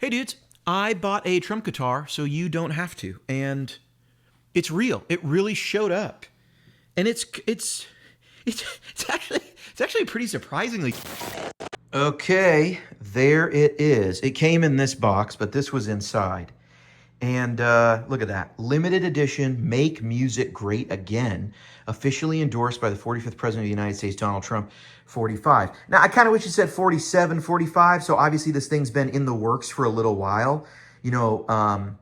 Hey dudes, I bought a Trump guitar so you don't have to, and it's real. It really showed up, and it's actually pretty surprisingly. Okay, there it is. It came in this box, but this was inside. And look at that. Limited edition, Make Music Great Again, officially endorsed by the 45th President of the United States, Donald Trump, 45. Now, I kind of wish it said 47, 45, so obviously this thing's been in the works for a little while. You know,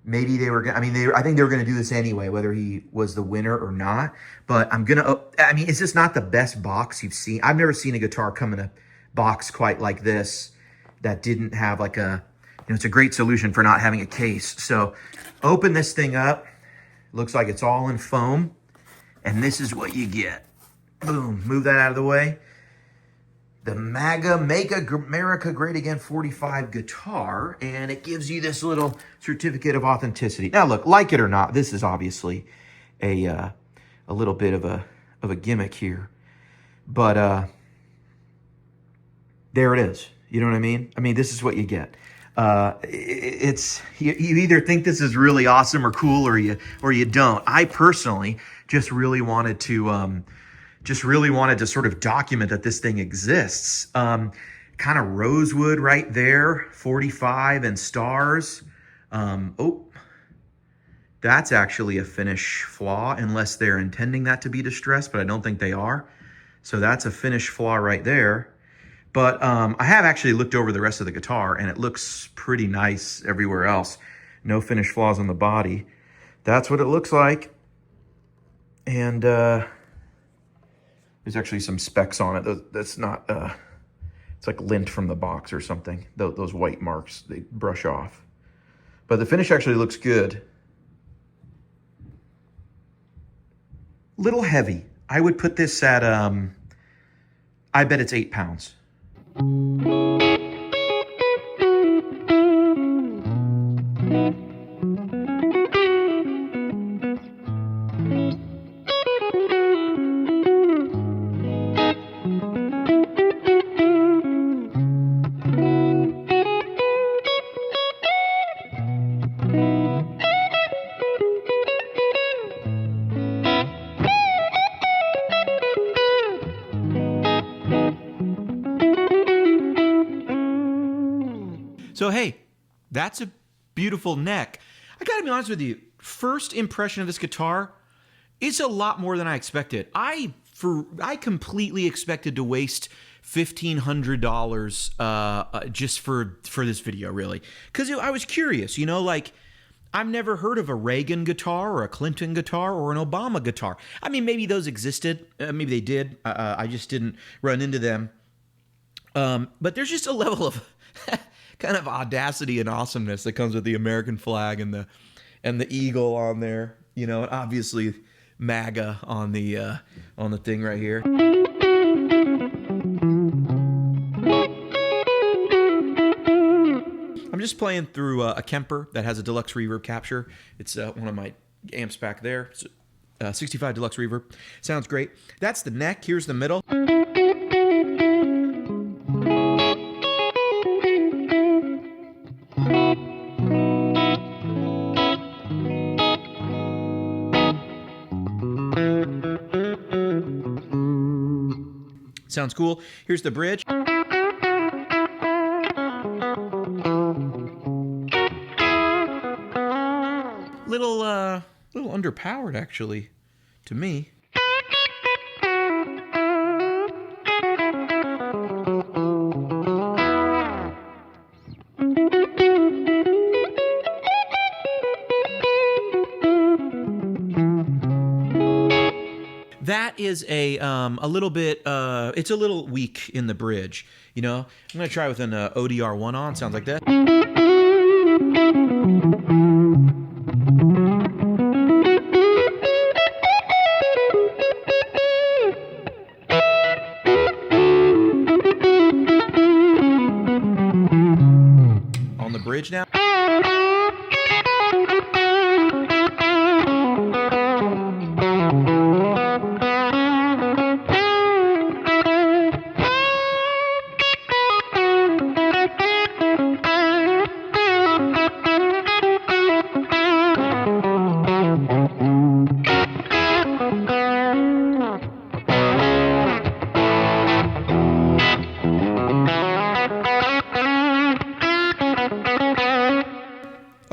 maybe they were going to, I think they were going to do this anyway, whether he was the winner or not. But it's just not the best box you've seen. I've never seen a guitar come in a box quite like this that didn't have like it's a great solution for not having a case. So open this thing up. Looks like it's all in foam. And this is what you get. Boom. Move that out of the way. The MAGA Make America Great Again 45 guitar. And it gives you this little certificate of authenticity. Now look, like it or not, this is obviously a little bit of a gimmick here. But there it is. You know what I mean? This is what you get. It's you either think this is really awesome or cool, or you don't. I personally just really wanted to sort of document that this thing exists. Kind of rosewood right there, 45 and stars. That's actually a finish flaw, unless they're intending that to be distressed, but I don't think they are. So that's a finish flaw right there. But I have actually looked over the rest of the guitar, and it looks pretty nice everywhere else. No finish flaws on the body. That's what it looks like. And there's actually some specs on it. That's not, it's like lint from the box or something. Those white marks, they brush off. But the finish actually looks good. Little heavy. I would put this at, I bet it's 8 pounds. So hey, that's a beautiful neck. I gotta be honest with you, first impression of this guitar, it's a lot more than I expected. I completely expected to waste $1,500 just for this video, really. Because I was curious, I've never heard of a Reagan guitar or a Clinton guitar or an Obama guitar. Maybe those existed. Maybe they did. I just didn't run into them. But there's just a level of kind of audacity and awesomeness that comes with the American flag and the eagle on there, and obviously MAGA on the thing right here. I'm just playing through a Kemper that has a deluxe reverb capture. It's one of my amps back there. It's 65 deluxe reverb. Sounds great. That's the neck. Here's the middle. Sounds cool. Here's the bridge. Little underpowered, actually, to me. That is a little bit, it's a little weak in the bridge, I'm going to try with an ODR1 on. Sounds like that. On the bridge now.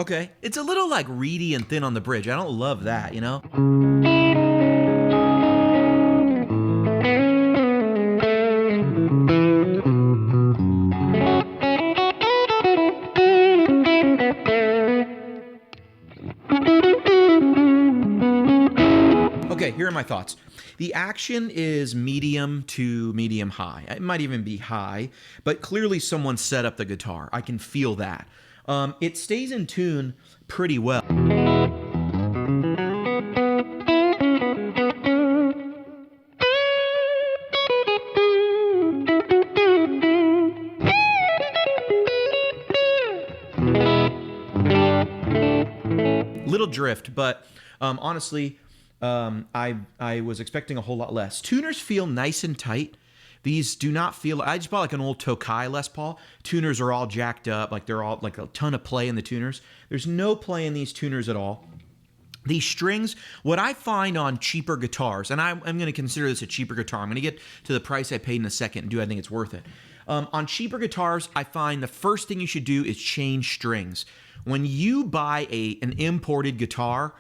Okay, it's a little like reedy and thin on the bridge. I don't love that, you know? Okay, here are my thoughts. The action is medium to medium high. It might even be high, but clearly someone set up the guitar. I can feel that. It stays in tune pretty well. Little drift, but honestly, I was expecting a whole lot less. Tuners feel nice and tight. These do not feel. I just bought like an old Tokai Les Paul. Tuners are all jacked up, like they're all like a ton of play in the tuners. There's no play in these tuners at all. These strings, what I find on cheaper guitars, and I'm going to consider this a cheaper guitar. I'm going to get to the price I paid in a second. And do I think it's worth it? On cheaper guitars, I find the first thing you should do is change strings. When you buy an imported guitar,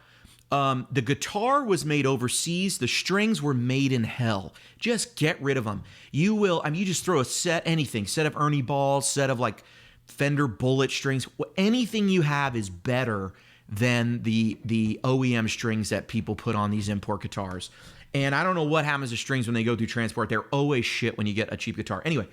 the guitar was made overseas. The strings were made in hell. Just get rid of them. You will, I mean, you just throw a set of Ernie balls, set of like Fender bullet strings. Anything you have is better than the OEM strings that people put on these import guitars. And I don't know what happens to strings when they go through transport. They're always shit when you get a cheap guitar. Anyway,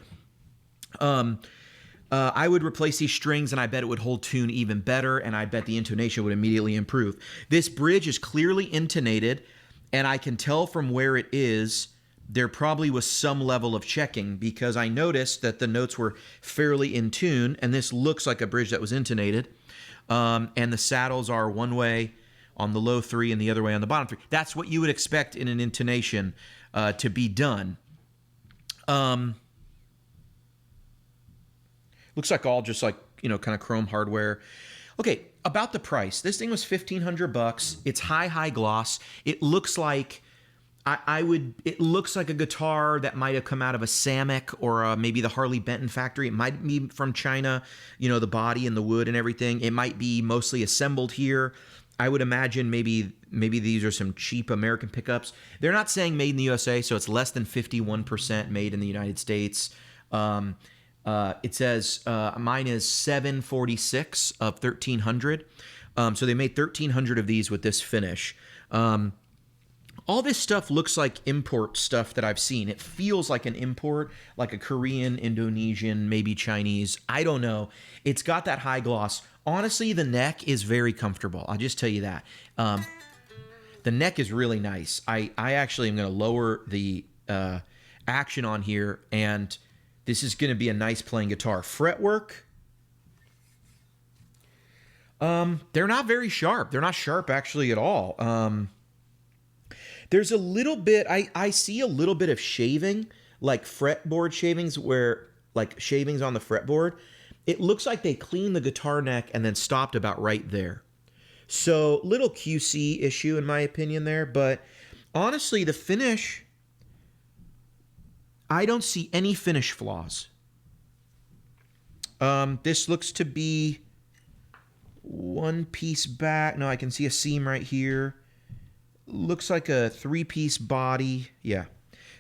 I would replace these strings and I bet it would hold tune even better, and I bet the intonation would immediately improve. This bridge is clearly intonated, and I can tell from where it is there probably was some level of checking, because I noticed that the notes were fairly in tune, and this looks like a bridge that was intonated. And the saddles are one way on the low 3 and the other way on the bottom 3. That's what you would expect in an intonation to be done. Looks like all just like, you know, kind of chrome hardware. Okay, about the price. This thing was $1,500. It's high gloss. It looks like it looks like a guitar that might have come out of a Samick or maybe the Harley Benton factory. It might be from China, you know, the body and the wood and everything. It might be mostly assembled here. I would imagine maybe these are some cheap American pickups. They're not saying made in the USA, so it's less than 51% made in the United States. It says mine is 746 of 1,300. So they made 1,300 of these with this finish. All this stuff looks like import stuff that I've seen. It feels like an import, like a Korean, Indonesian, maybe Chinese. I don't know. It's got that high gloss. Honestly, the neck is very comfortable. I'll just tell you that. The neck is really nice. I actually am going to lower the action on here, and this is going to be a nice playing guitar. Fretwork, they're not very sharp. They're not sharp actually at all. There's a little bit, I see a little bit of shaving, like fretboard shavings, where like shavings on the fretboard. It looks like they cleaned the guitar neck and then stopped about right there. So little QC issue in my opinion there, but honestly the finish, I don't see any finish flaws. This looks to be one piece back. No, I can see a seam right here. Looks like a 3-piece body. Yeah.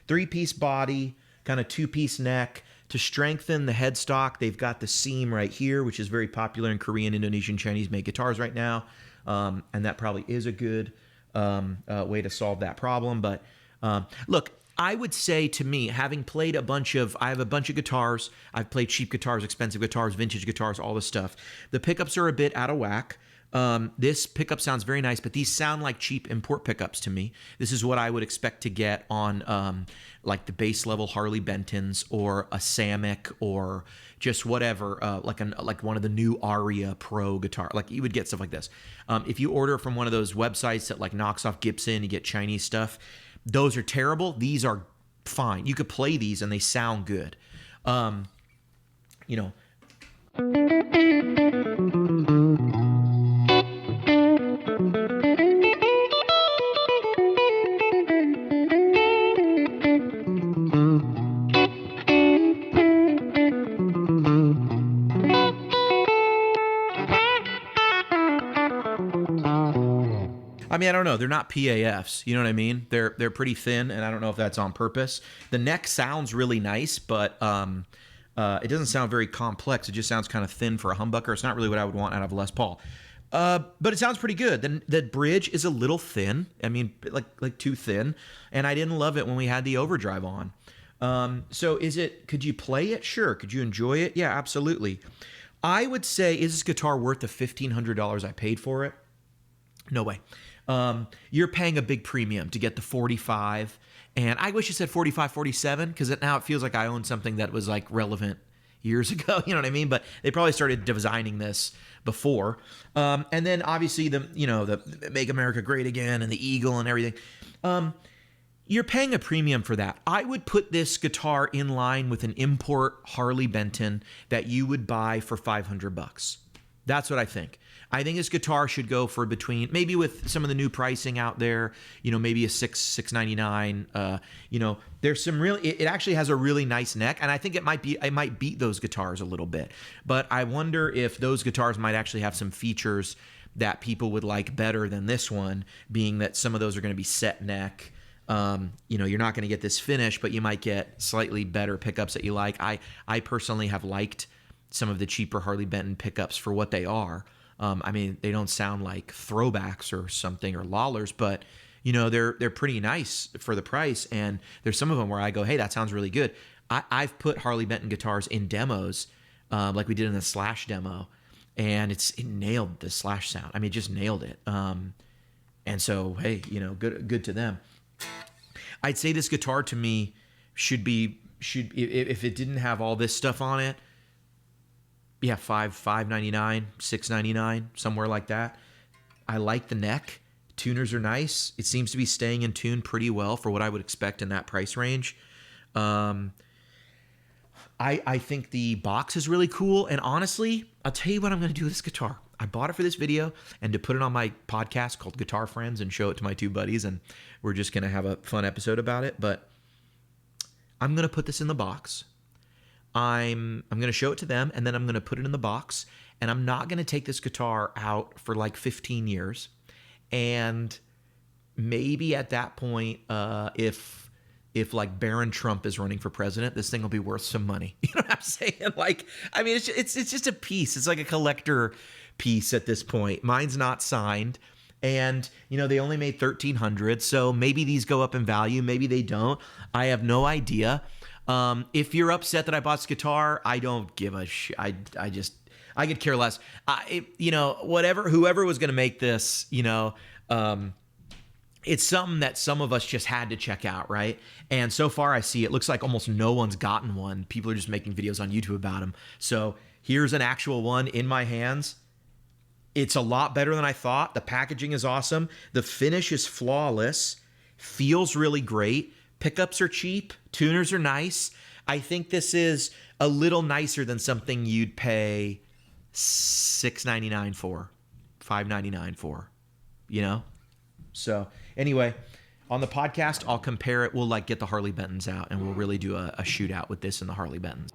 3-piece body, kind of 2-piece neck. To strengthen the headstock, they've got the seam right here, which is very popular in Korean, Indonesian, Chinese-made guitars right now. And that probably is a good way to solve that problem. But look, I would say to me, having played I have a bunch of guitars. I've played cheap guitars, expensive guitars, vintage guitars, all this stuff. The pickups are a bit out of whack. This pickup sounds very nice, but these sound like cheap import pickups to me. This is what I would expect to get on like the base level Harley Bentons or a Samick or just whatever, like one of the new Aria Pro guitar. Like you would get stuff like this. If you order from one of those websites that like knocks off Gibson, you get Chinese stuff. Those are terrible. These are fine. You could play these and they sound good. You know. I mean, I don't know. They're not PAFs. You know what I mean? They're pretty thin, and I don't know if that's on purpose. The neck sounds really nice, but it doesn't sound very complex. It just sounds kind of thin for a humbucker. It's not really what I would want out of a Les Paul. But it sounds pretty good. The bridge is a little thin. I mean, like too thin. And I didn't love it when we had the overdrive on. So could you play it? Sure. Could you enjoy it? Yeah, absolutely. I would say, is this guitar worth the $1,500 I paid for it? No way. You're paying a big premium to get the 45. And I wish it said 45, 47, because now it feels like I own something that was like relevant years ago. You know what I mean? But they probably started designing this before. And then obviously the Make America Great Again and the Eagle and everything. You're paying a premium for that. I would put this guitar in line with an import Harley Benton that you would buy for $500. That's what I think. I think this guitar should go for between, maybe with some of the new pricing out there, maybe a $699. There's some really, it actually has a really nice neck, and I think it might beat those guitars a little bit. But I wonder if those guitars might actually have some features that people would like better than this one, being that some of those are going to be set neck. You're not going to get this finish, but you might get slightly better pickups that you like. I personally have liked some of the cheaper Harley Benton pickups for what they are. I mean, they don't sound like throwbacks or something or Lawlers, but they're pretty nice for the price. And there's some of them where I go, hey, that sounds really good. I've put Harley Benton guitars in demos, like we did in the Slash demo, and it nailed the Slash sound. I mean, it just nailed it. And so, hey, good to them. I'd say this guitar to me should if it didn't have all this stuff on it, yeah, $599, $699, somewhere like that. I like the neck. Tuners are nice. It seems to be staying in tune pretty well for what I would expect in that price range. I think the box is really cool. And honestly, I'll tell you what I'm going to do with this guitar. I bought it for this video and to put it on my podcast called Guitar Friends and show it to my two buddies. And we're just going to have a fun episode about it. But I'm going to put this in the box. I'm going to show it to them, and then I'm going to put it in the box, and I'm not going to take this guitar out for like 15 years. And maybe at that point, if like Barron Trump is running for president, this thing will be worth some money. You know what I'm saying? Like, I mean, it's just a piece. It's like a collector piece at this point. Mine's not signed. And, they only made 1,300. So maybe these go up in value. Maybe they don't. I have no idea. If you're upset that I bought this guitar, I don't give a shit. I could care less. Whoever was going to make this, it's something that some of us just had to check out, right? And so far I see it looks like almost no one's gotten one. People are just making videos on YouTube about them. So here's an actual one in my hands. It's a lot better than I thought. The packaging is awesome. The finish is flawless. Feels really great. Pickups are cheap. Tuners are nice. I think this is a little nicer than something you'd pay $699 for, $599 for, So anyway, on the podcast, I'll compare it. We'll get the Harley Bentons out, and we'll really do a shootout with this and the Harley Bentons.